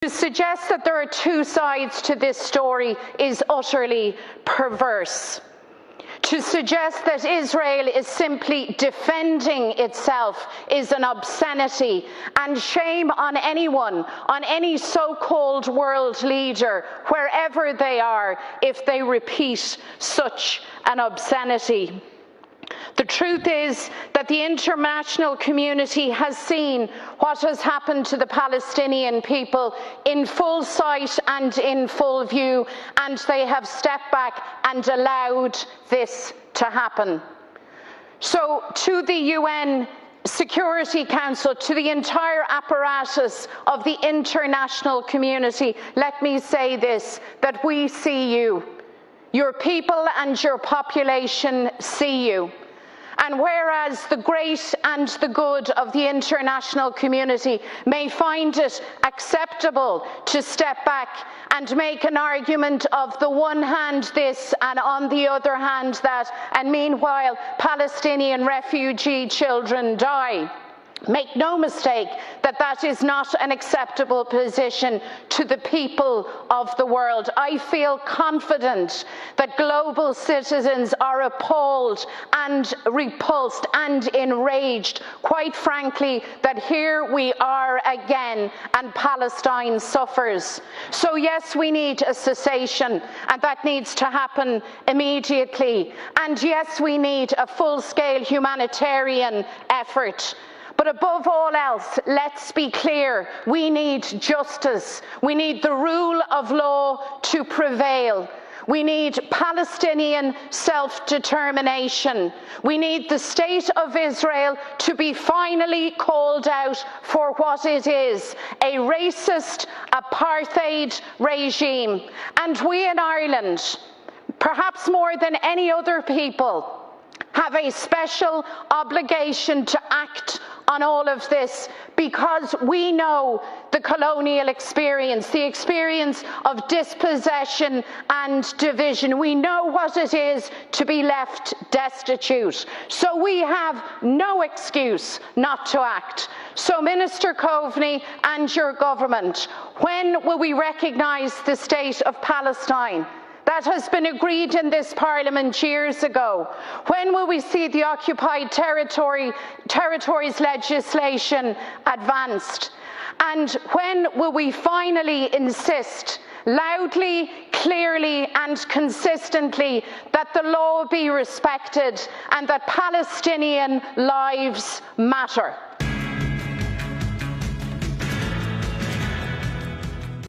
To suggest that there are two sides to this story is utterly perverse. To suggest that Israel is simply defending itself is an obscenity, and shame on anyone, on any so-called world leader, wherever they are, if they repeat such an obscenity. The truth is that the international community has seen what has happened to the Palestinian people in full sight and in full view, and they have stepped back and allowed this to happen. So to the UN Security Council, to the entire apparatus of the international community, let me say this, that we see you. Your people and your population see you. And whereas the great and the good of the international community may find it acceptable to step back and make an argument of the one hand this and on the other hand that, and meanwhile Palestinian refugee children die, make no mistake that that is not an acceptable position to the people of the world. I feel confident that global citizens are appalled and repulsed and enraged, quite frankly, that here we are again and Palestine suffers. So yes, we need a cessation, and that needs to happen immediately. And yes, we need a full-scale humanitarian effort. But above all else, let's be clear, we need justice. We need the rule of law to prevail. We need Palestinian self-determination. We need the state of Israel to be finally called out for what it is, a racist apartheid regime. And we in Ireland, perhaps more than any other people, have a special obligation to act on all of this, because we know the colonial experience, the experience of dispossession and division. We know what it is to be left destitute. So we have no excuse not to act. So Minister Coveney and your government, when will we recognise the state of Palestine? That has been agreed in this Parliament years ago. When will we see the occupied territories legislation advanced? And when will we finally insist loudly, clearly and consistently that the law be respected and that Palestinian lives matter?